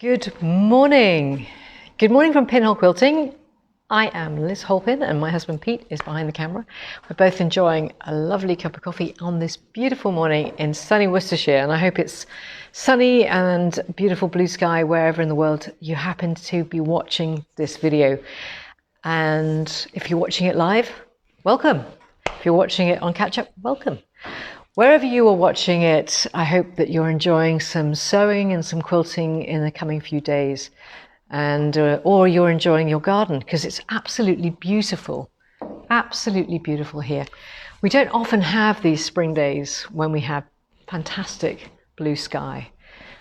Good morning. Good morning from Pinhole Quilting. I am Liz Holpin and my husband Pete is behind the camera. We're both enjoying a lovely cup of coffee on this beautiful morning in sunny Worcestershire, and I hope it's sunny and beautiful blue sky wherever in the world you happen to be watching this video. And if you're watching it live, welcome. If you're watching it on catch up, welcome. Wherever you are watching it, I hope that you're enjoying some sewing and some quilting in the coming few days, and or you're enjoying your garden because it's absolutely beautiful here. We don't often have these spring days when we have fantastic blue sky,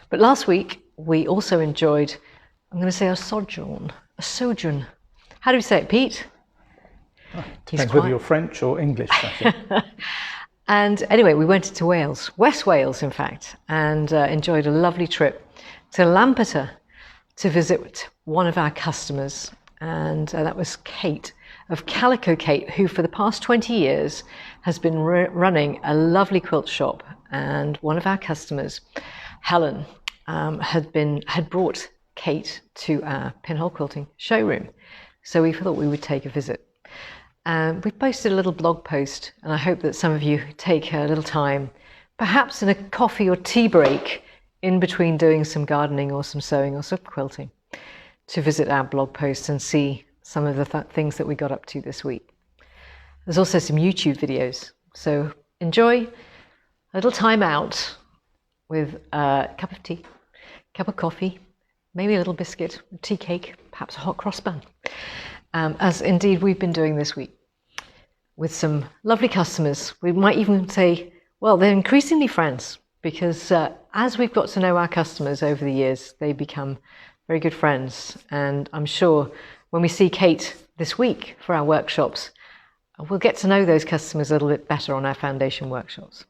but last week we also enjoyed, I'm going to say a sojourn. How do we say it, Pete? Depends whether you're French or English. And anyway, we went to Wales, West Wales in fact, and enjoyed a lovely trip to Lampeter to visit one of our customers, and that was Kate of Calico Kate, who for the past 20 years has been running a lovely quilt shop. And one of our customers, Helen, had brought Kate to our Pinhole Quilting showroom, so we thought we would take a visit. We posted a little blog post, and I hope that some of you take a little time, perhaps in a coffee or tea break in between doing some gardening or some sewing or some quilting, to visit our blog post and see some of the things that we got up to this week. There's also some YouTube videos, so enjoy a little time out with a cup of tea, cup of coffee, maybe a little biscuit, a tea cake, perhaps a hot cross bun, as indeed we've been doing this week with some lovely customers. We might even say, well, they're increasingly friends, because as we've got to know our customers over the years, they become very good friends. And I'm sure when we see Kate this week for our workshops, we'll get to know those customers a little bit better on our foundation workshops.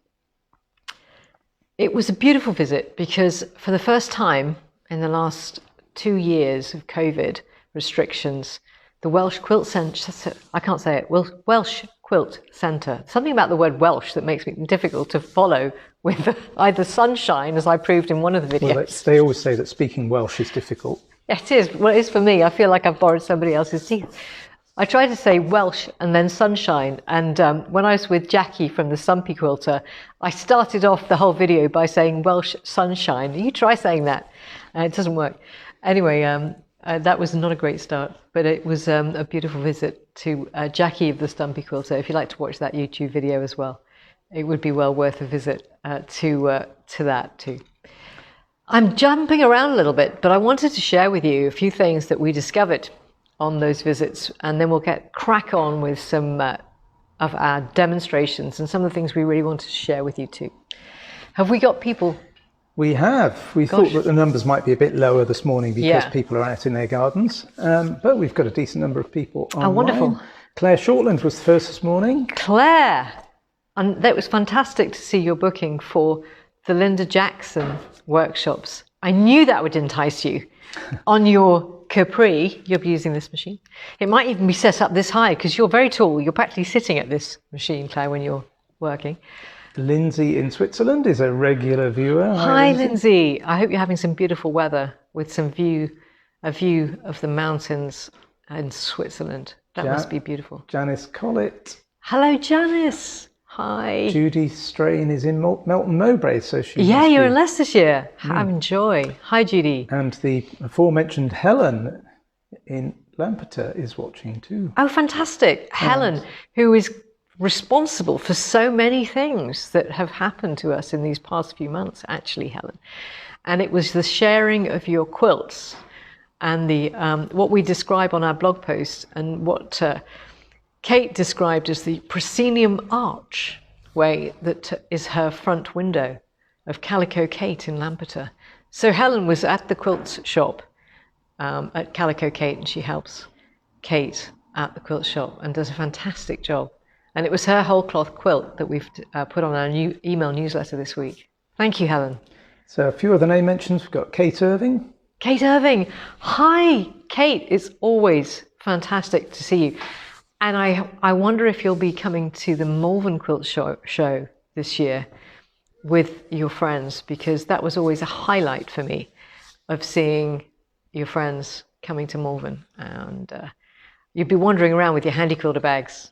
It was a beautiful visit because for the first time in the last 2 years of COVID restrictions, the Welsh Quilt Centre, I can't say it, Welsh Quilt Centre, something about the word Welsh that makes it difficult to follow with either sunshine, as I proved in one of the videos. Well, they always say that speaking Welsh is difficult. It is. Well, it is for me. I feel like I've borrowed somebody else's teeth. I tried to say Welsh and then sunshine, and when I was with Jackie from the Stumpy Quilter, I started off the whole video by saying Welsh sunshine. You try saying that. It doesn't work. Anyway, that was not a great start, but it was a beautiful visit to Jackie of the Stumpy Quilter. If you'd like to watch that YouTube video as well, it would be well worth a visit to that too. I'm jumping around a little bit, but I wanted to share with you a few things that we discovered on those visits, and then we'll get crack on with some of our demonstrations and some of the things we really wanted to share with you too. Have we got people? We have. We thought that the numbers might be a bit lower this morning because people are out in their gardens, but we've got a decent number of people online. Oh, wonderful. Claire Shortland was first this morning. Claire! And that was fantastic to see your booking for the Linda Jackson workshops. I knew that would entice you. On your Capri, you'll be using this machine. It might even be set up this high because you're very tall. You're practically sitting at this machine, Claire, when you're working. Lindsay in Switzerland is a regular viewer. Hi, Lindsay. I hope you're having some beautiful weather with a view of the mountains in Switzerland. That must be beautiful. Janice Collett. Hello, Janice. Hi. Judy Strain is in Melton Mowbray, so she. Yeah, you're in Leicestershire. Enjoy. Hi, Judy. And the aforementioned Helen in Lampeter is watching too. Oh, fantastic. Helen, who is responsible for so many things that have happened to us in these past few months, actually, Helen. And it was the sharing of your quilts and the what we describe on our blog post, and what Kate described as the proscenium archway that is her front window of Calico Kate in Lampeter. So Helen was at the quilt shop at Calico Kate, and she helps Kate at the quilt shop and does a fantastic job. And it was her whole cloth quilt that we've put on our new email newsletter this week. Thank you, Helen. So a few other name mentions. We've got Kate Irving. Kate Irving. Hi, Kate. It's always fantastic to see you. And I wonder if you'll be coming to the Malvern Quilt show this year with your friends, because that was always a highlight for me of seeing your friends coming to Malvern, and you'd be wandering around with your handy quilter bags.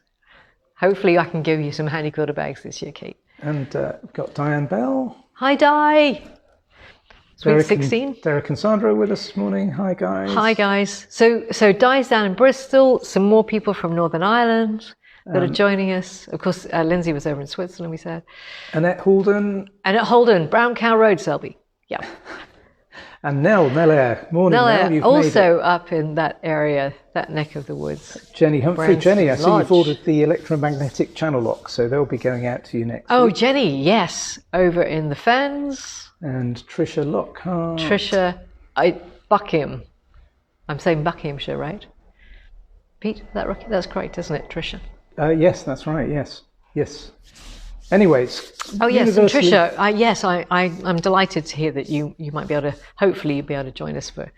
Hopefully I can give you some handy quilter bags this year, Kate. And we've got Diane Bell. Hi, Di. Sweet 16. Derek and Sandra with us this morning. Hi, guys. Hi, guys. So Di's down in Bristol. Some more people from Northern Ireland that are joining us. Of course, Lindsay was over in Switzerland, we said. Annette Holden. Annette Holden, Brown Cow Road, Selby. Yeah. And Nell Air. Morning, Nell. You've also up in that area, that neck of the woods. Jenny Humphrey. Jenny, I see you've ordered the electromagnetic channel lock, so they'll be going out to you next week. Jenny, yes. Over in the Fens. And Tricia Lockhart. Buckingham. I'm saying Buckinghamshire, right? Pete, that's correct, isn't it, Tricia? Yes, that's right, yes. Anyways. Oh, yes, and Tricia, I'm delighted to hear that you might be able to, hopefully you'll be able to join us for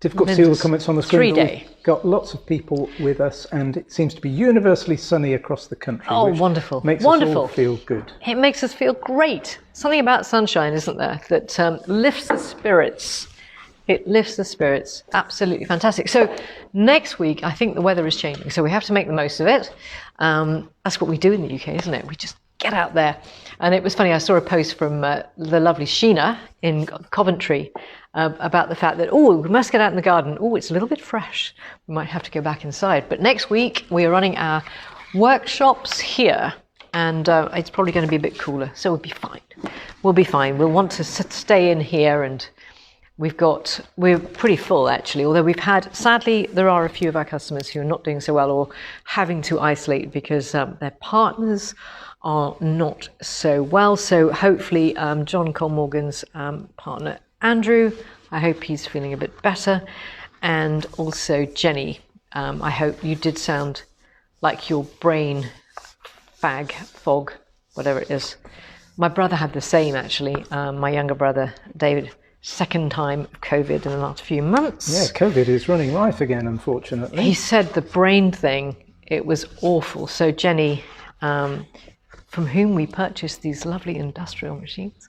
difficult to see all the comments on the screen. 3-day. We've got lots of people with us, and it seems to be universally sunny across the country. Oh, wonderful. Makes us all feel good. It makes us feel great. Something about sunshine, isn't there, that lifts the spirits. It lifts the spirits. Absolutely fantastic. So next week, I think the weather is changing, so we have to make the most of it. That's what we do in the UK, isn't it? We just get out there. And it was funny, I saw a post from the lovely Sheena in Coventry about the fact that, we must get out in the garden. It's a little bit fresh. We might have to go back inside. But next week, we are running our workshops here, and it's probably going to be a bit cooler, so we'll be fine. We'll be fine. We'll want to stay in here, and we're pretty full, actually, although sadly, there are a few of our customers who are not doing so well or having to isolate because their partners are not so well. So hopefully John Cole Morgan's partner, Andrew, I hope he's feeling a bit better. And also Jenny, I hope you did sound like your brain fog, whatever it is. My brother had the same, actually, my younger brother, David. Second time of COVID in the last few months. Yeah, COVID is running rife again, unfortunately. He said the brain thing, it was awful. So Jenny, from whom we purchased these lovely industrial machines.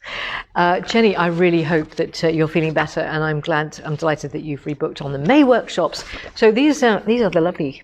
Jenny, I really hope that you're feeling better, and I'm delighted that you've rebooked on the May workshops. So these are the lovely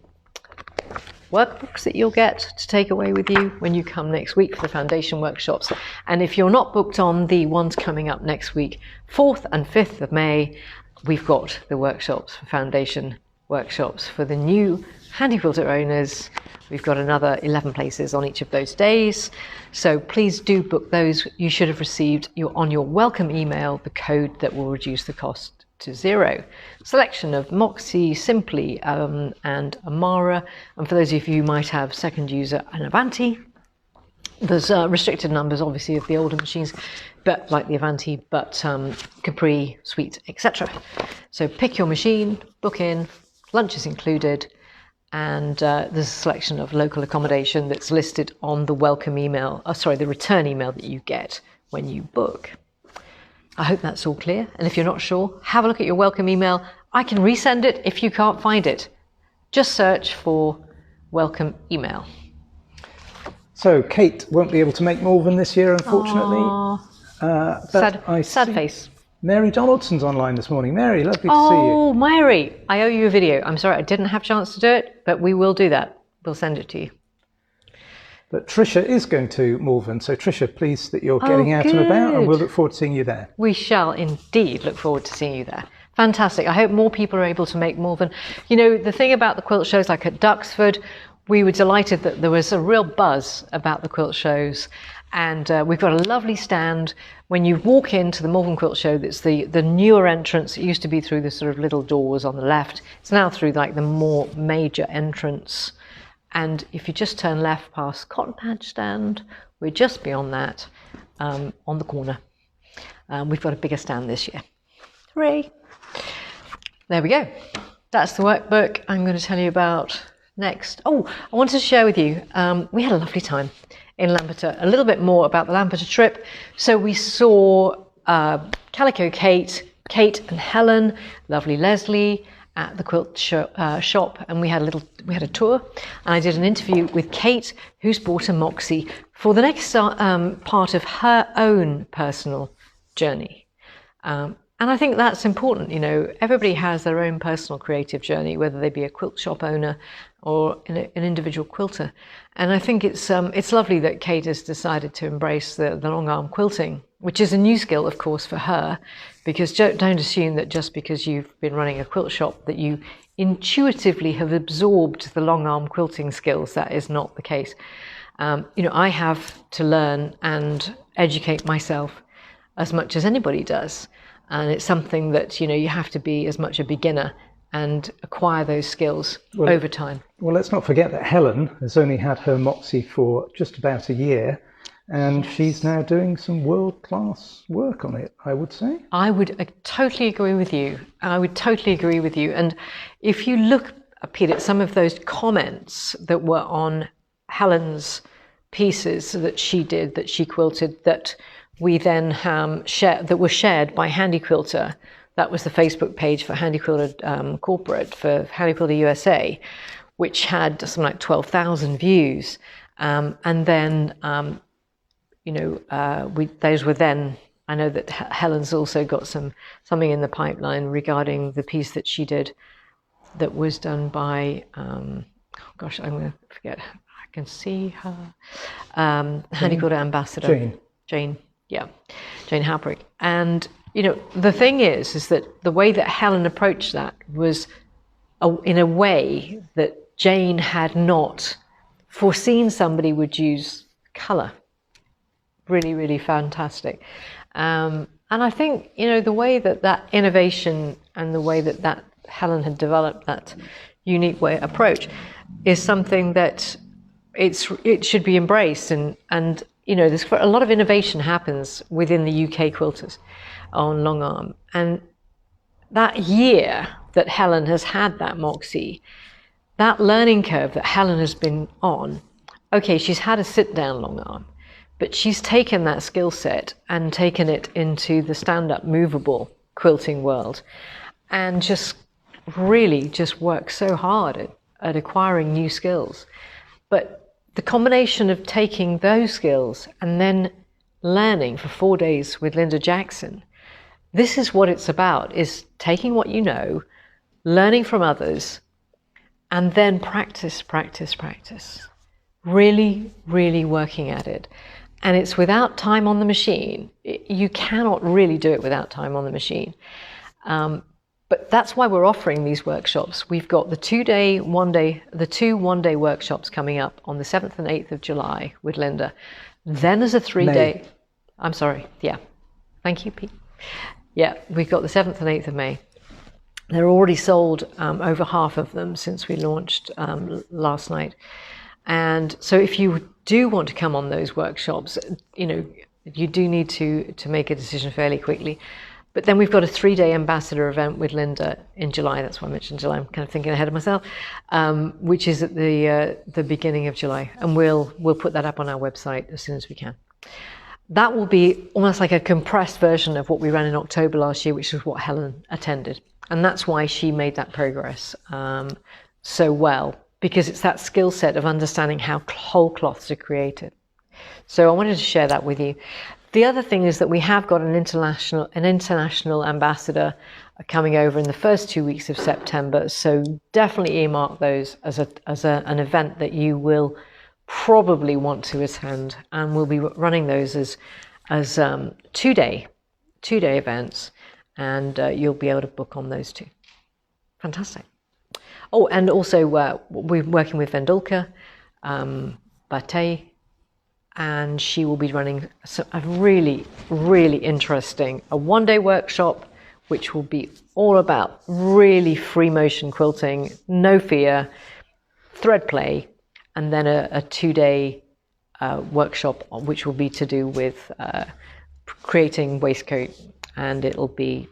workbooks that you'll get to take away with you when you come next week for the foundation workshops. And if you're not booked on the ones coming up next week, 4th and 5th of May, we've got the workshops for foundation workshops for the new handy quilter owners. We've got another 11 places on each of those days. So please do book those. You should have received on your welcome email the code that will reduce the cost to 0. Selection of Moxie, Simply, and Amara. And for those of you who might have second user and Avanti, there's restricted numbers, obviously, of the older machines, but like the Avanti, but Capri, Sweet, etc. So pick your machine, book in, lunch is included, and there's a selection of local accommodation that's listed on the welcome email, the return email that you get when you book. I hope that's all clear. And if you're not sure, have a look at your welcome email. I can resend it if you can't find it. Just search for welcome email. So Kate won't be able to make Malvern this year, unfortunately. Sad face. Mary Donaldson's online this morning. Mary, lovely to see you. Oh, Mary, I owe you a video. I'm sorry I didn't have a chance to do it, but we will do that. We'll send it to you. But Tricia is going to Malvern, so Tricia, pleased that you're getting out and about, and we'll look forward to seeing you there. We shall indeed look forward to seeing you there. Fantastic. I hope more people are able to make Malvern. You know, the thing about the quilt shows, like at Duxford, we were delighted that there was a real buzz about the quilt shows, and we've got a lovely stand. When you walk into the Malvern Quilt Show, that's the newer entrance. It used to be through the sort of little doors on the left. It's now through like the more major entrance. And if you just turn left past Cotton Patch stand, we're just beyond that, on the corner. We've got a bigger stand this year. Hooray! There we go. That's the workbook I'm going to tell you about next. Oh, I wanted to share with you, we had a lovely time in Lampeter. A little bit more about the Lampeter trip. So we saw Calico Kate, Kate and Helen, lovely Leslie, at the quilt shop, and we had a tour, and I did an interview with Kate, who's bought a Moxie for the next part of her own personal journey. And I think that's important. You know, everybody has their own personal creative journey, whether they be a quilt shop owner or an individual quilter. And I think it's lovely that Kate has decided to embrace the long arm quilting, which is a new skill, of course, for her, because don't assume that just because you've been running a quilt shop that you intuitively have absorbed the long arm quilting skills. That is not the case. You know, I have to learn and educate myself as much as anybody does. And it's something that, you know, you have to be as much a beginner and acquire those skills over time. Well, let's not forget that Helen has only had her Moxie for just about a year, and she's now doing some world-class work on it, I would say. I would totally agree with you. And if you look, Pete, at some of those comments that were on Helen's pieces that she did, that she quilted, that we then shared, that were shared by Handy Quilter. That was the Facebook page for Handy Quilter Corporate, for Handy Quilter USA, which had something like 12,000 views. And then, you know, those were then, I know that Helen's also got something in the pipeline regarding the piece that she did that was done by, I'm going to forget, I can see her, Handy Quilter Ambassador. Jane. Yeah, Jane Halbrick. And, you know, the thing is that the way that Helen approached that was in a way that Jane had not foreseen somebody would use colour. Really, really fantastic. And I think, you know, the way that innovation and the way that Helen had developed that unique approach is something that it should be embraced. And you know, there's a lot of innovation happens within the UK quilters on long arm. And that year that Helen has had that Moxie, that learning curve that Helen has been on, okay, she's had a sit-down long arm, but she's taken that skill set and taken it into the stand-up movable quilting world and just really just worked so hard at acquiring new skills. But the combination of taking those skills and then learning for 4 days with Linda Jackson, this is what it's about, is taking what you know, learning from others, and then practice. Really, really working at it. And it's without time on the machine. You cannot really do it without time on the machine. But that's why we're offering these workshops. We've got the two one-day workshops coming up on the 7th and 8th of July with Linda. Then there's a 3-day. I'm sorry. Yeah. Thank you, Pete. Yeah, we've got the 7th and 8th of May. They're already sold, over half of them since we launched last night. And so if you do want to come on those workshops, you know, you do need to make a decision fairly quickly. But then we've got a 3-day ambassador event with Linda in July. That's why I mentioned July. I'm kind of thinking ahead of myself, which is at the beginning of July, and we'll put that up on our website as soon as we can. That will be almost like a compressed version of what we ran in October last year, which is what Helen attended, and that's why she made that progress so well, because it's that skill set of understanding how whole cloths are created. So I wanted to share that with you. The other thing is that we have got an international ambassador coming over in the first 2 weeks of September. So definitely earmark those as an event that you will probably want to attend, and we'll be running those as two-day events, and you'll be able to book on those too. Fantastic. Oh, and also we're working with Vendulka Bate, and she will be running a really, really interesting one-day workshop, which will be all about really free motion quilting, no fear, thread play, and then a 2-day workshop, which will be to do with creating waistcoat, and it'll be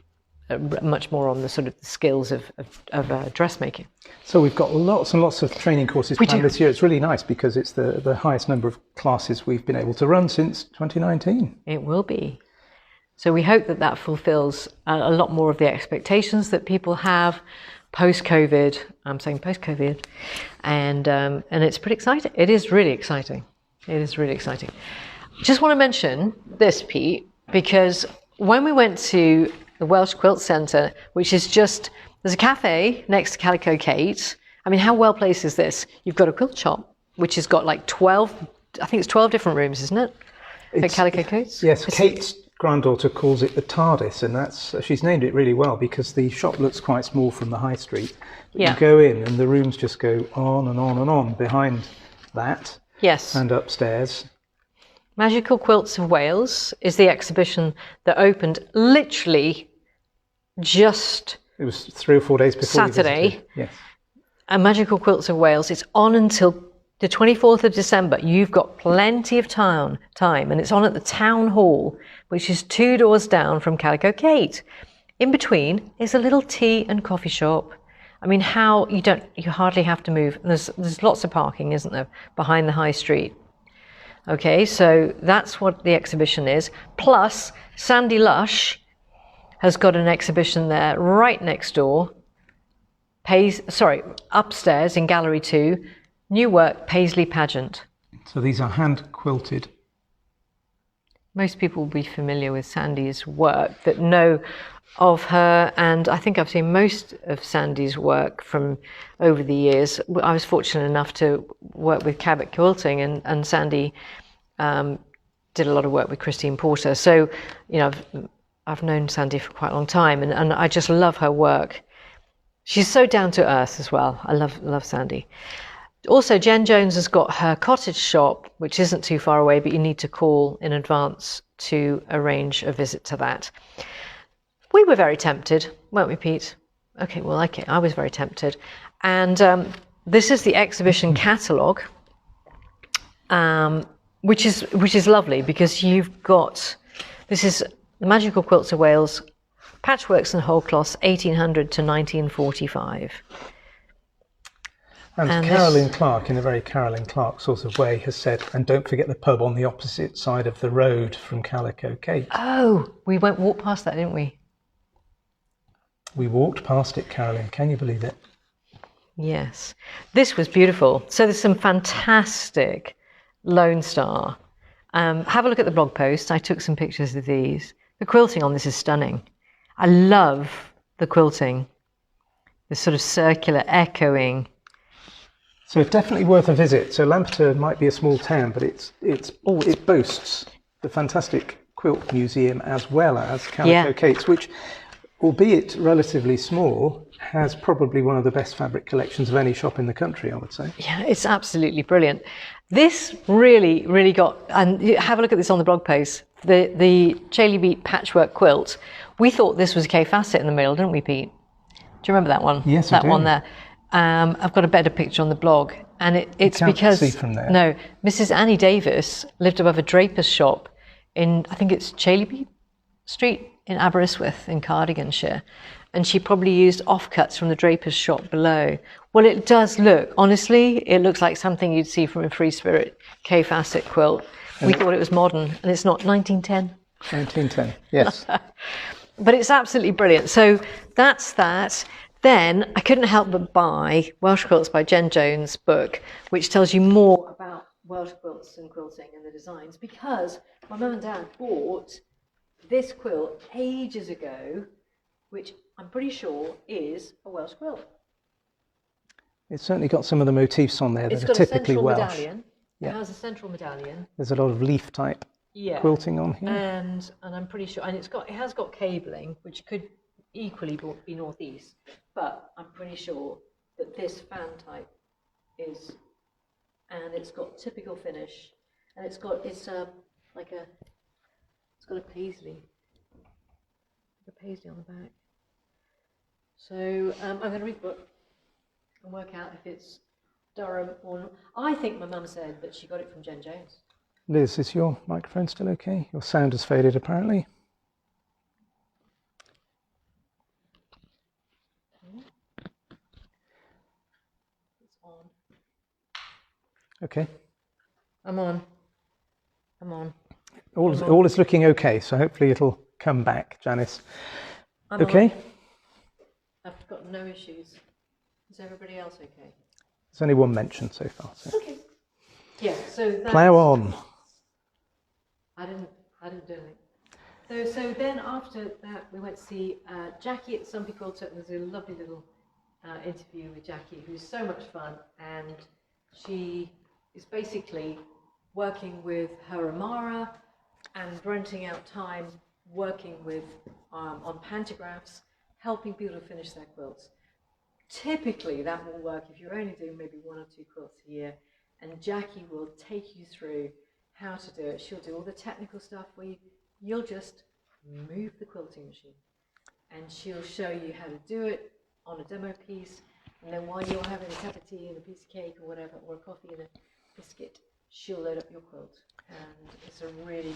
much more on the sort of skills of dressmaking. So we've got lots and lots of training courses planned this year. It's really nice because it's the highest number of classes we've been able to run since 2019. It will be. So we hope that fulfills a lot more of the expectations that people have post-COVID. I'm saying post-COVID, and it's pretty exciting. It is really exciting. It is really exciting. Just want to mention this, Pete, because when we went to the Welsh Quilt Centre, which is just, there's a cafe next to Calico Kate. I mean, how well placed is this? You've got a quilt shop, which has got like 12, I think it's 12 different rooms, isn't it? At Calico Kate's? Yes, Kate's granddaughter calls it the TARDIS, and she's named it really well because the shop looks quite small from the high street. But you go in and the rooms just go on and on and on behind that. Yes. And upstairs. Magical Quilts of Wales is the exhibition that opened literally just... It was 3 or 4 days before Saturday. Yes. And Magical Quilts of Wales, it's on until the 24th of December. You've got plenty of time, and it's on at the Town Hall, which is 2 doors down from Calico Kate. In between is a little tea and coffee shop. I mean, you hardly have to move. There's lots of parking, isn't there, behind the high street. Okay, so that's what the exhibition is. Plus, Sandy Lush has got an exhibition there right next door. Upstairs in Gallery 2, new work, Paisley Pageant. So these are hand quilted. Most people will be familiar with Sandy's work that know of her, and I think I've seen most of Sandy's work from over the years. I was fortunate enough to work with Cabot Quilting, and Sandy did a lot of work with Christine Porter. So, you know, I've known Sandy for quite a long time, and I just love her work. She's so down to earth as well. I love Sandy. Also, Jen Jones has got her cottage shop, which isn't too far away, but you need to call in advance to arrange a visit to that. We were very tempted, weren't we, Pete? Okay, I was very tempted. And this is the exhibition catalogue, which is lovely because you've got, this is the Magical Quilts of Wales, Patchworks and Wholecloths, 1800 to 1945. And Carolyn Clark, in a very Carolyn Clark sort of way, has said, and don't forget the pub on the opposite side of the road from Calico Kate. Oh, we walked past that, didn't we? We walked past it, Carolyn. Can you believe it? Yes. This was beautiful. So there's some fantastic Lone Star. Have a look at the blog post. I took some pictures of these. The quilting on this is stunning. I love the quilting. The sort of circular echoing. So it's definitely worth a visit. So Lampeter might be a small town, but it boasts the fantastic quilt museum as well as Calico Kate's, which, albeit relatively small, has probably one of the best fabric collections of any shop in the country, I would say. Yeah, it's absolutely brilliant. This really, really got, and have a look at this on the blog post, the Chailey Beat patchwork quilt. We thought this was Kay Fassett in the middle, didn't we, Pete? Do you remember that one? Yes, I do. That one there. I've got a better picture on the blog, and it's because see from there. No, Mrs. Annie Davis lived above a draper's shop in, I think it's Chailey Beat Street in Aberystwyth in Cardiganshire, and she probably used offcuts from the draper's shop below. Well, it does look, honestly, it looks like something you'd see from a Free Spirit Kay Fassett quilt. We thought it was modern, and it's not. 1910. 1910, yes. But it's absolutely brilliant. So that's that. Then I couldn't help but buy Welsh Quilts by Jen Jones' book, which tells you more about Welsh quilts and quilting and the designs, because my mum and dad bought this quilt ages ago, which I'm pretty sure is a Welsh quilt. It's certainly got some of the motifs on there that are typically Welsh. It's got a central medallion. It has a central medallion. There's a lot of leaf type quilting on here. And I'm pretty sure, and it has got cabling, which could equally be northeast, but I'm pretty sure that this fan type is, and it's got typical finish, and it's got a paisley, on the back. So I'm going to read the book and work out if it's Durham or not. I think my mum said that she got it from Jen Jones. Liz, is your microphone still okay? Your sound has faded apparently. It's on. Okay. I'm on. All is looking okay, so hopefully it'll come back, Janice. Okay. I've got no issues. Is everybody else okay? There's only one mention so far. So. Okay. Yeah. So plough on. I didn't do anything. So then after that, we went to see Jackie at Stumpy Quilter. There's a lovely little interview with Jackie, who's so much fun, and she is basically working with her Amara and renting out time, working with on pantographs, helping people to finish their quilts. Typically, that will work if you're only doing maybe 1 or 2 quilts a year, and Jackie will take you through how to do it. She'll do all the technical stuff where you'll just move the quilting machine, and she'll show you how to do it on a demo piece, and then while you're having a cup of tea and a piece of cake or whatever, or a coffee and a biscuit, she'll load up your quilt. And it's a really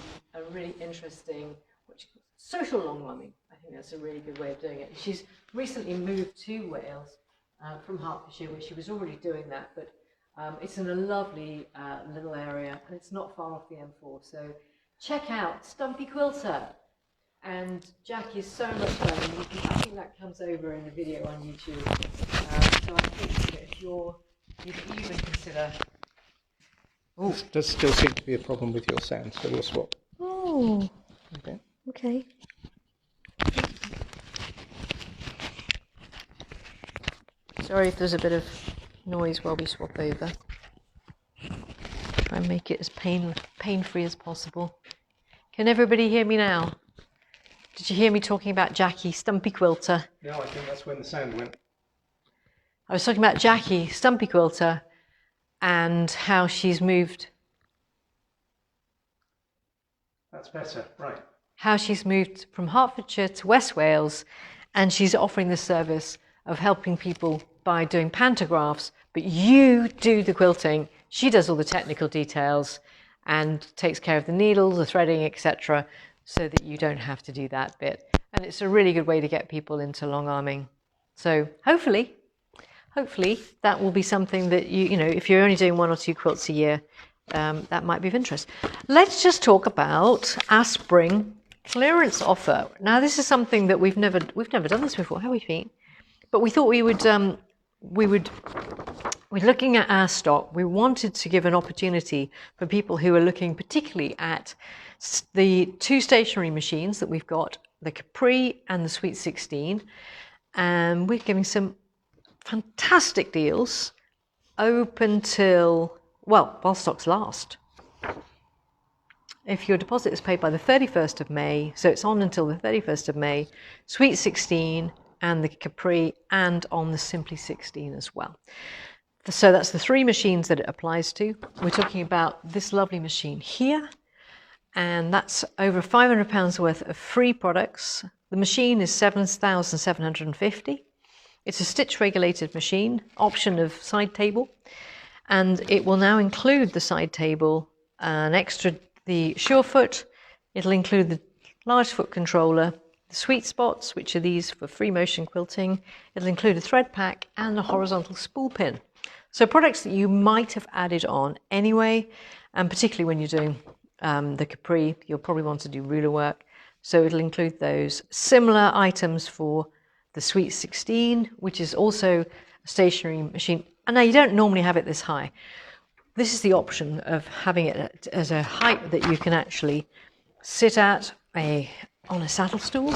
interesting, social long arming. I think that's a really good way of doing it. She's recently moved to Wales from Hertfordshire, where she was already doing that, but it's in a lovely little area, and it's not far off the M4. So check out Stumpy Quilter. And Jackie is so much fun. I think that comes over in the video on YouTube. So I think that if you could even consider. Oh, there does still seem to be a problem with your sound, so we'll swap. Oh, okay. Sorry if there's a bit of noise while we swap over. Try and make it as pain-free as possible. Can everybody hear me now? Did you hear me talking about Jackie, Stumpy Quilter? No, I think that's when the sound went. I was talking about Jackie, Stumpy Quilter, and how she's moved. That's better, right. How she's moved from Hertfordshire to West Wales, and she's offering the service of helping people by doing pantographs, but you do the quilting. She does all the technical details and takes care of the needles, the threading, etc., so that you don't have to do that bit. And it's a really good way to get people into long arming. So hopefully that will be something that you know, if you're only doing 1 or 2 quilts a year, that might be of interest. Let's just talk about our spring clearance offer. Now, this is something that we've never done this before, have we, Pete? But we thought we're looking at our stock. We wanted to give an opportunity for people who are looking particularly at the 2 stationary machines that we've got, the Capri and the Sweet 16, and we're giving some fantastic deals open till, well, while stocks last. If your deposit is paid by the 31st of May, so it's on until the 31st of May, Sweet 16 and the Capri, and on the Simply 16 as well. So that's the 3 machines that it applies to. We're talking about this lovely machine here, and that's over £500 worth of free products. The machine is £7,750. It's a stitch regulated machine, option of side table, and it will now include the side table, the Surefoot. It'll include the large foot controller, the sweet spots, which are these for free motion quilting. It'll include a thread pack and a horizontal spool pin. So products that you might have added on anyway, and particularly when you're doing the Capri, you'll probably want to do ruler work. So it'll include those. Similar items for the Sweet 16, which is also a stationary machine. And now you don't normally have it this high. This is the option of having it as a height that you can actually sit at on a saddle stool,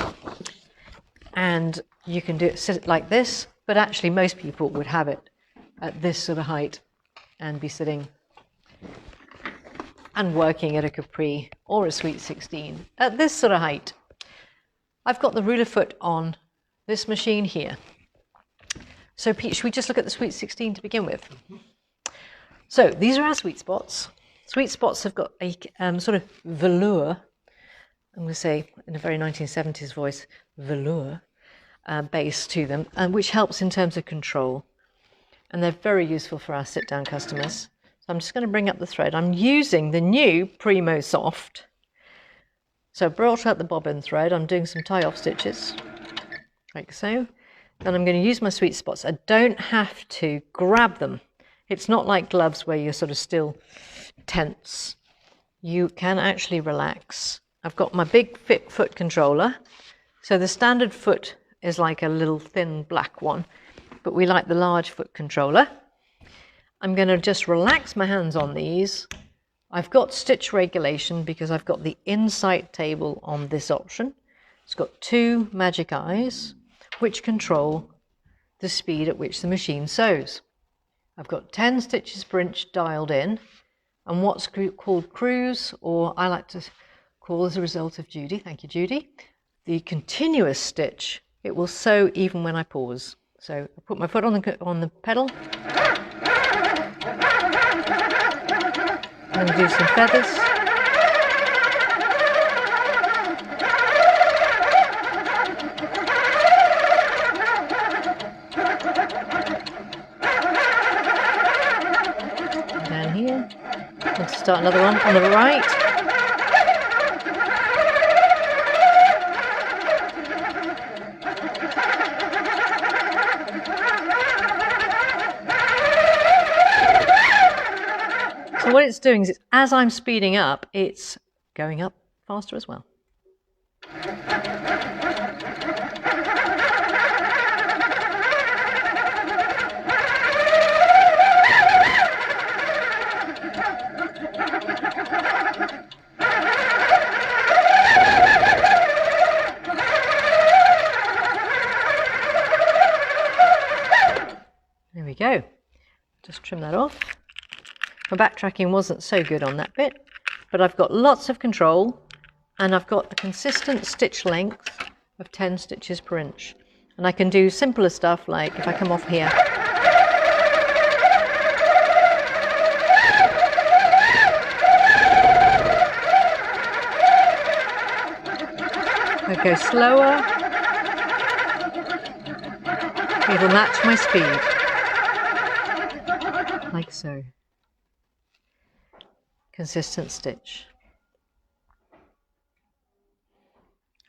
and you can sit it like this, but actually most people would have it at this sort of height and be sitting and working at a Capri or a Sweet 16 at this sort of height. I've got the ruler foot on this machine here. So Pete, should we just look at the Sweet 16 to begin with? So these are our sweet spots. Sweet spots have got a sort of velour, I'm going to say in a very 1970s voice, velour base to them, which helps in terms of control. And they're very useful for our sit-down customers. So I'm just going to bring up the thread. I'm using the new Premo Soft. So I brought out the bobbin thread. I'm doing some tie-off stitches, like so. Then I'm going to use my sweet spots. I don't have to grab them. It's not like gloves where you're sort of still tense. You can actually relax. I've got my big fit foot controller. So the standard foot is like a little thin black one, but we like the large foot controller. I'm going to just relax my hands on these I've got stitch regulation because I've got the inside table on this option. It's got 2 magic eyes which control the speed at which the machine sews. I've got 10 stitches per inch dialed in, and what's called cruise, or I like to call as a result of Judy, thank you Judy, the continuous stitch. It will sew even when I pause. So I put my foot on the pedal. I'm going to do some feathers. Down here. Let's start another one on the right. So what it's doing is, as I'm speeding up, it's going up faster as well. There we go. Just trim that off. My backtracking wasn't so good on that bit, but I've got lots of control and I've got a consistent stitch length of 10 stitches per inch. And I can do simpler stuff like if I come off here, I go slower, it'll match my speed, like so. Consistent stitch.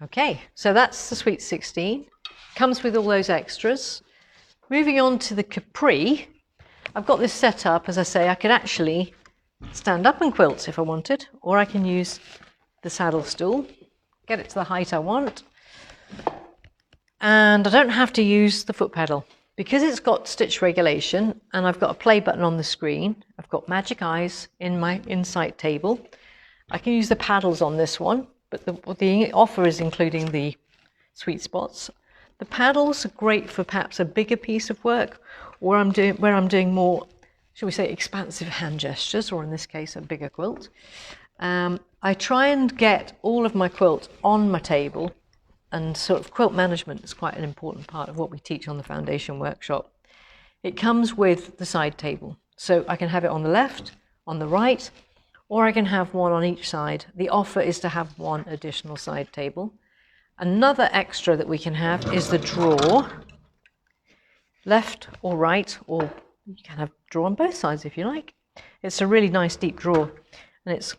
Okay, so that's the Sweet 16. Comes with all those extras. Moving on to the Capri, I've got this set up, as I say, I could actually stand up and quilt if I wanted, or I can use the saddle stool, get it to the height I want, and I don't have to use the foot pedal. Because it's got stitch regulation and I've got a play button on the screen, I've got magic eyes in my inside table. I can use the paddles on this one, but the offer is including the sweet spots. The paddles are great for perhaps a bigger piece of work, or where I'm doing more, shall we say, expansive hand gestures, or in this case, a bigger quilt. I try and get all of my quilt on my table. And sort of quilt management is quite an important part of what we teach on the foundation workshop. It comes with the side table. So I can have it on the left, on the right, or I can have one on each side. The offer is to have one additional side table. Another extra that we can have is the drawer, left or right, or you can have drawer on both sides if you like. It's a really nice deep drawer, and it's,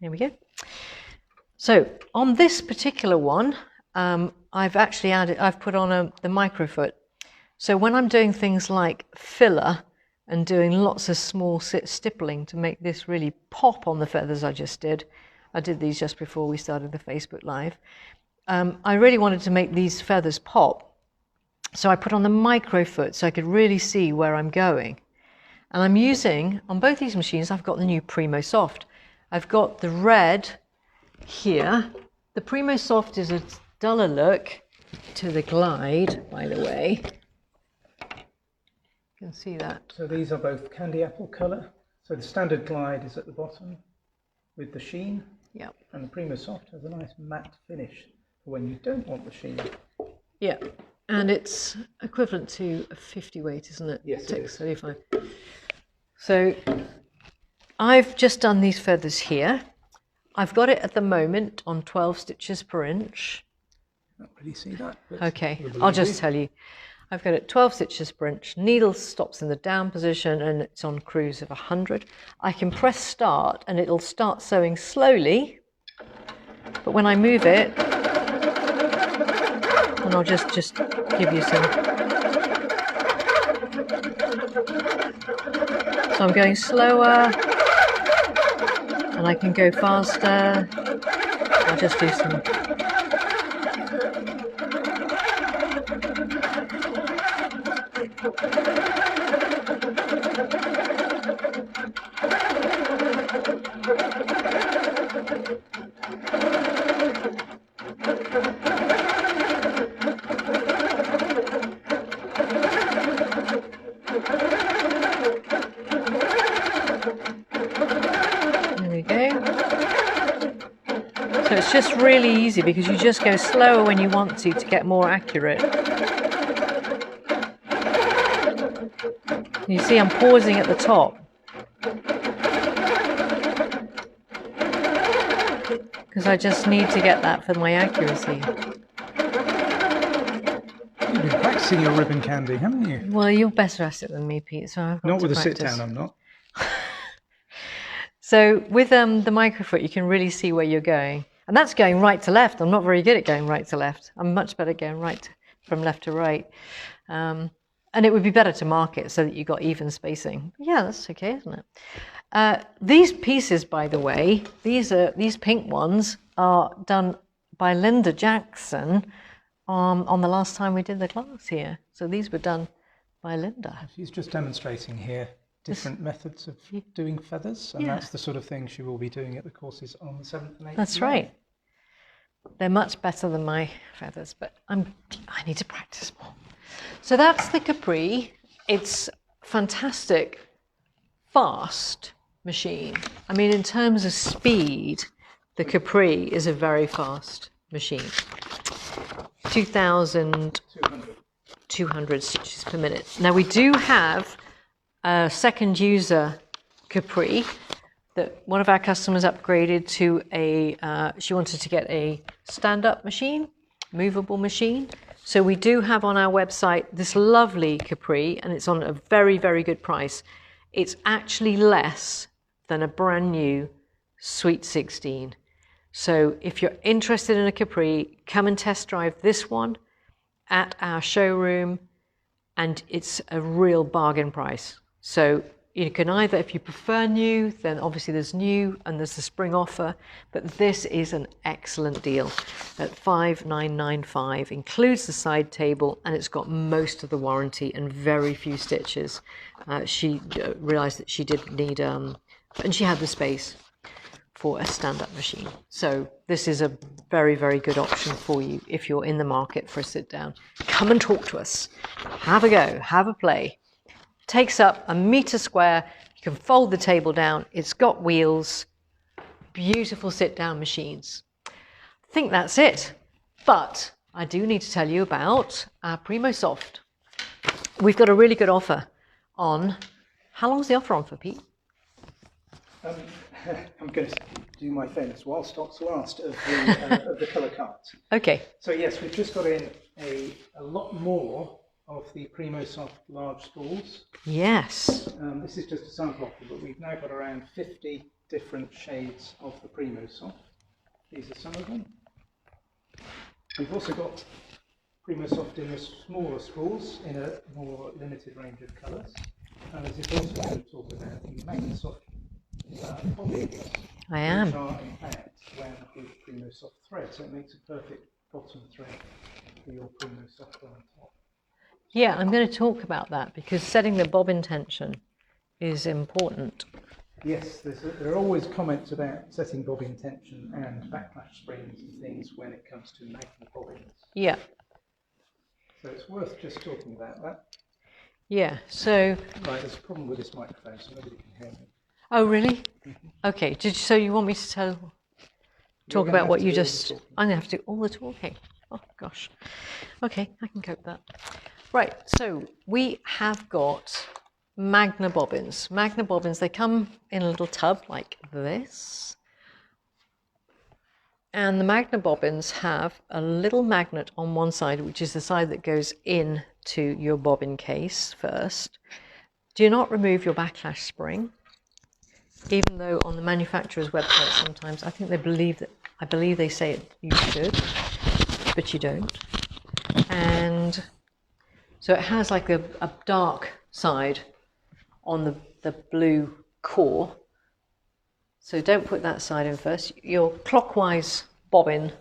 here we go. So on this particular one, I've put on the microfoot. So when I'm doing things like filler and doing lots of small stippling to make this really pop on the feathers I did these just before we started the Facebook Live. I really wanted to make these feathers pop. So I put on the microfoot so I could really see where I'm going. And I'm using, on both these machines, I've got the new Premo Soft. I've got the red here. The Premo Soft is a duller look to the Glide, by the way. You can see that. So these are both candy apple colour. So the standard Glide is at the bottom with the sheen. Yep. And the Premo Soft has a nice matte finish for when you don't want the sheen. Yeah. And it's equivalent to a 50 weight, isn't it? Yes, it is. 35. So I've just done these feathers here. I've got it at the moment on 12 stitches per inch. Not really see that. Okay, I'll just tell you. I've got it 12 stitches per inch. Needle stops in the down position and it's on cruise of 100. I can press start and it'll start sewing slowly. But when I move it, and I'll just give you some. So I'm going slower. And I can go faster. I'll just do some. it's just really easy because you just go slower when you want to get more accurate. You see I'm pausing at the top because I just need to get that for my accuracy. You've been practicing your ribbon candy, haven't you? Well, you're better at it than me, Pete, so I've got Not to with a practice. sit down, I'm not. So with the microfoot, you can really see where you're going. And that's going right to left. I'm not very good at going right to left. I'm much better going from left to right. And it would be better to mark it so that you got even spacing. Yeah, that's okay, isn't it? These pieces, by the way, these pink ones are done by Linda Jackson on the last time we did the class here. So these were done by Linda. She's just demonstrating here different methods of doing feathers, and that's the sort of thing she will be doing at the courses on the 7th and 8th. That's right. They're much better than my feathers, but I need to practice more. So that's the Capri. It's fantastic, fast machine. I mean, in terms of speed, the Capri is a very fast machine. 2,200 stitches per minute. Now we do have a second user Capri that one of our customers upgraded to she wanted to get a stand-up machine, movable machine. So we do have on our website this lovely Capri, and it's on a very, very good price. It's actually less than a brand new Sweet 16. So if you're interested in a Capri, come and test drive this one at our showroom, and it's a real bargain price. So you can either, if you prefer new, then obviously there's new and there's the spring offer, but this is an excellent deal at $5,995, includes the side table, and it's got most of the warranty and very few stitches. She realized that she did need, and she had the space for a stand-up machine. So this is a very, very good option for you if you're in the market for a sit-down. Come and talk to us. Have a go, have a play. Takes up 1 meter square. You can fold the table down. It's got wheels. Beautiful sit-down machines. I think that's it. But I do need to tell you about our Premo Soft. We've got a really good offer on. How long's the offer on for, Pete? I'm going to do my famous while stocks last of the colour cards. Okay. So yes, we've just got in a lot more of the Premo Soft large spools. Yes. This is just a sample offer, but we've now got around 50 different shades of the Premo Soft. These are some of them. We've also got Premo Soft in the smaller spools in a more limited range of colours. And this is also going to talk about the Magical Soft bobbins. I am. Which are in fact wound with Premo Soft thread, so it makes a perfect bottom thread for your Premo Soft on top. Yeah, I'm going to talk about that because setting the bobbin tension is important. Yes, there are always comments about setting bobbin tension and backlash springs and things when it comes to making bobbins. Yeah. So it's worth just talking about that. Yeah, so... Right, there's a problem with this microphone, so nobody can hear me. Oh, really? Okay, so you want me to talk about what you just... I'm going to have to do all the talking. Oh, gosh. Okay, I can cope with that. Right, so we have got Magna bobbins. Magna bobbins, they come in a little tub like this. And the Magna bobbins have a little magnet on one side, which is the side that goes in to your bobbin case first. Do not remove your backlash spring, even though on the manufacturer's website sometimes I believe they say it, you should, but you don't. And so it has like a dark side on the blue core. So don't put that side in first. Your clockwise bobbin,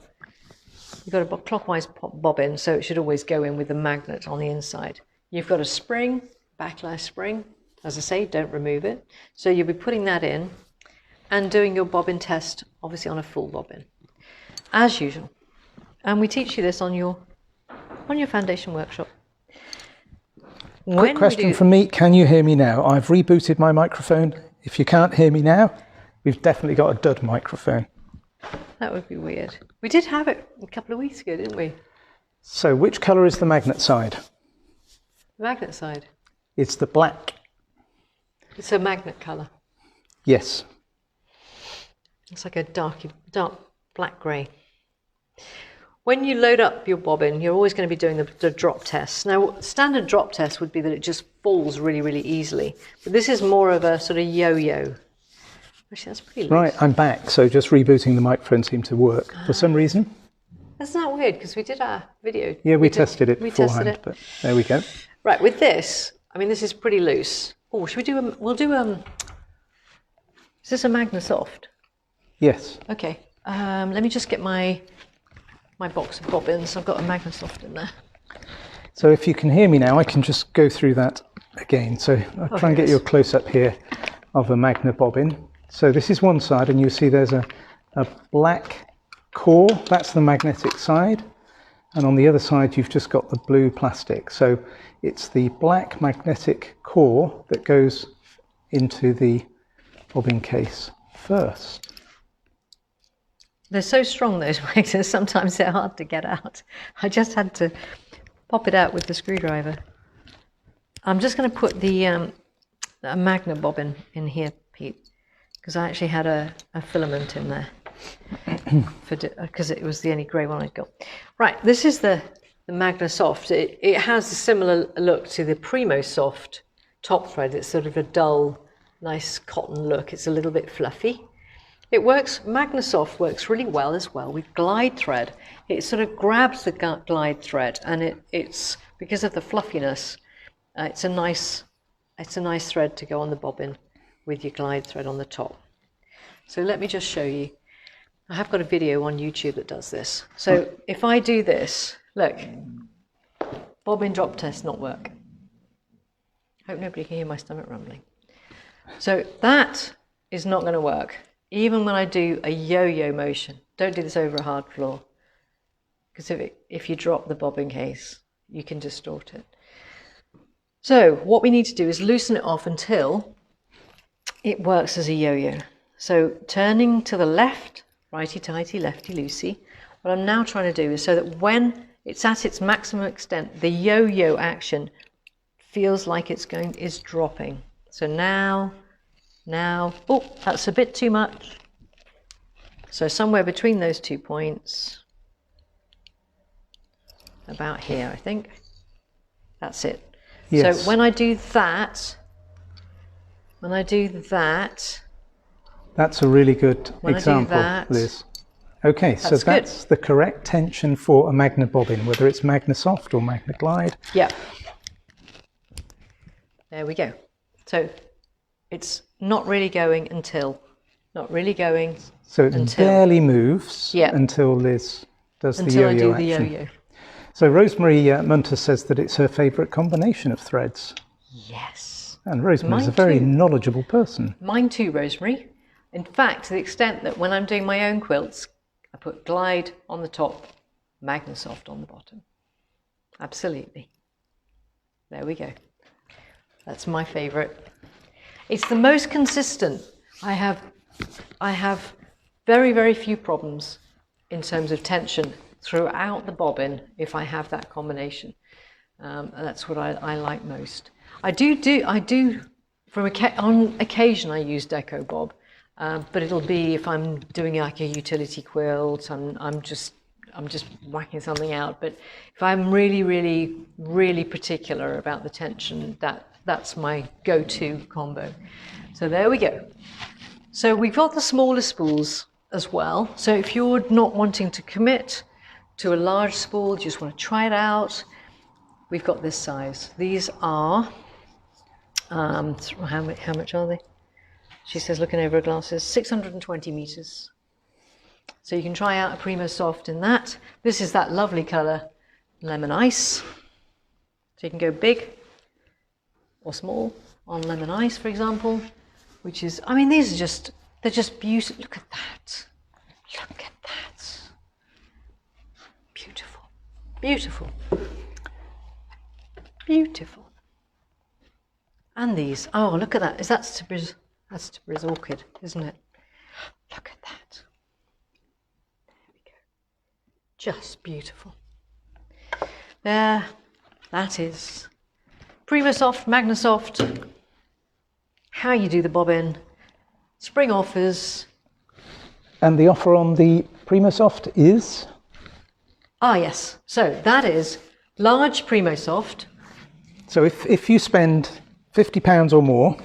you've got a clockwise bobbin, so it should always go in with the magnet on the inside. You've got a spring, backlash spring. As I say, don't remove it. So you'll be putting that in and doing your bobbin test, obviously on a full bobbin, as usual. And we teach you this on your foundation workshop. Quick question from me, can you hear me now? I've rebooted my microphone. If you can't hear me now, we've definitely got a dud microphone. That would be weird. We did have it a couple of weeks ago, didn't we? So which colour is the magnet side? The magnet side. It's the black. It's a magnet colour. Yes. It's like a dark black grey. When you load up your bobbin, you're always going to be doing the drop test. Now, standard drop test would be that it just falls really, really easily. But this is more of a sort of yo-yo. Actually, that's pretty loose. Right, I'm back. So just rebooting the microphone seemed to work for some reason. That's not weird, because we did our video. Yeah, we tested it beforehand, tested it. But there we go. Right, with this, I mean, this is pretty loose. Oh, should we do we'll do is this a Magnasoft? Yes. Okay, let me just get my box of bobbins. I've got a Magnasoft in there. So if you can hear me now, I can just go through that again. So I'll try and get you a close-up here of a Magna bobbin. So this is one side, and you see there's a black core. That's the magnetic side. And on the other side, you've just got the blue plastic. So it's the black magnetic core that goes into the bobbin case first. They're so strong, those magnets, sometimes they're hard to get out. I just had to pop it out with the screwdriver. I'm just going to put the a Magna bobbin in here, Pete, because I actually had a filament in there because it was the only grey one I'd got. Right, this is the Magna Soft. It has a similar look to the Premo Soft top thread. It's sort of a dull, nice cotton look. It's a little bit fluffy. It works, Magnasoft works really well as well with glide thread. It sort of grabs the glide thread, and it's because of the fluffiness, it's a nice thread to go on the bobbin with your glide thread on the top. So let me just show you. I have got a video on YouTube that does this. So if I do this, look, bobbin drop test not work. Hope nobody can hear my stomach rumbling. So that is not going to work. Even when I do a yo-yo motion, don't do this over a hard floor, because if you drop the bobbin case, you can distort it. So what we need to do is loosen it off until it works as a yo-yo. So turning to the left, righty-tighty, lefty-loosey, what I'm now trying to do is so that when it's at its maximum extent, the yo-yo action feels like it's dropping. So now, oh, that's a bit too much. So somewhere between those 2 points, about here, I think. That's it. Yes. So when I do that, that's a really good example, Liz. Okay, so that's the correct tension for a Magna bobbin, whether it's Magnasoft or Magna Glide. Yeah. There we go. So it's not really going until, So it barely moves until Liz does the yo-yo until I do action. the yo-yo. So Rosemary Munter says that it's her favourite combination of threads. Yes. And Rosemary's a very knowledgeable person. Mine too, Rosemary. In fact, to the extent that when I'm doing my own quilts, I put Glide on the top, Magnasoft on the bottom. Absolutely. There we go. That's my favourite. It's the most consistent. I have very, very few problems in terms of tension throughout the bobbin if I have that combination. That's what I like most. I do on occasion I use Deco Bob, but it'll be if I'm doing like a utility quilt, I'm just whacking something out. But if I'm really, really, really particular about the tension, that's my go-to combo. So there we go. So we've got the smaller spools as well. So if you're not wanting to commit to a large spool, just want to try it out, we've got this size. These are, how much are they? She says, looking over her glasses, 620 meters. So you can try out a Premo Soft in that. This is that lovely color, Lemon Ice. So you can go big or small on Lemon Ice, for example, which is, I mean, these are they're just beautiful. Look at that. Look at that. Beautiful. Beautiful. Beautiful. And these, oh, look at that. That's Tabriz Orchid, isn't it? Look at that. Just beautiful. There, that is Premo Soft, Magnasoft, how you do the bobbin, spring offers. And the offer on the Premo Soft is? Ah, yes. So that is large Premo Soft. So if you spend £50 or more,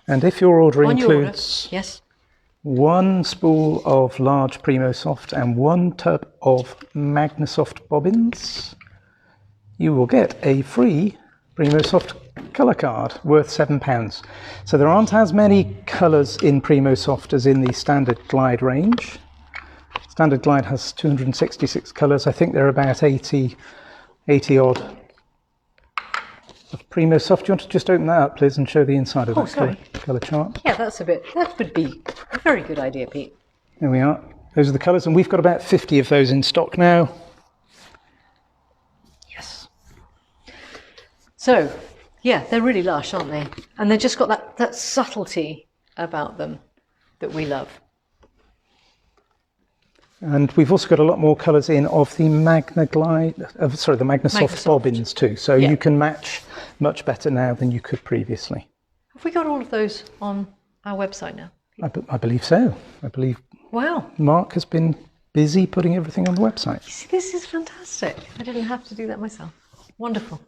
and if your order includes yes, 1 spool of large Premo Soft and 1 tub of Magnasoft bobbins, you will get a free Premo Soft colour card worth £7. So there aren't as many colours in Premo Soft as in the Standard Glide range. Standard Glide has 266 colours. I think there are about 80 odd of Premo Soft. Do you want to just open that up, please, and show the inside of that colour chart? Yeah, that would be a very good idea, Pete. There we are. Those are the colours, and we've got about 50 of those in stock now. Yes. So, yeah, they're really lush, aren't they? And they've just got that subtlety about them that we love. And we've also got a lot more colours in of the the Magnasoft bobbins too. So you can match much better now than you could previously. Have we got all of those on our website now? I believe so. I believe Mark has been busy putting everything on the website. See, this is fantastic. I didn't have to do that myself. Wonderful.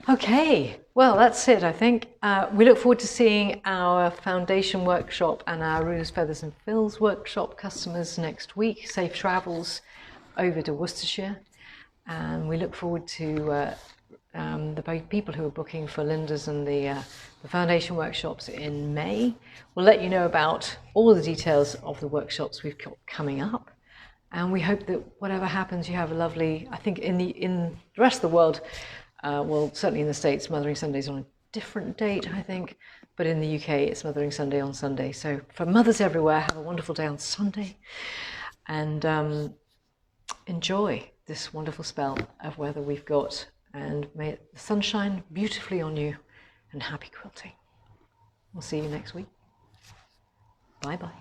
Okay, well, that's it, I think. We look forward to seeing our foundation workshop and our Runes, Feathers and Fills workshop customers next week. Safe travels over to Worcestershire. And we look forward to the people who are booking for Linda's and the foundation workshops in May. We'll let you know about all the details of the workshops we've got coming up. And we hope that whatever happens, you have a lovely, I think in the rest of the world, well, certainly in the States, Mothering Sunday is on a different date, I think. But in the UK, it's Mothering Sunday on Sunday. So for mothers everywhere, have a wonderful day on Sunday. And enjoy this wonderful spell of weather we've got. And may the sun shine beautifully on you. And happy quilting. We'll see you next week. Bye-bye.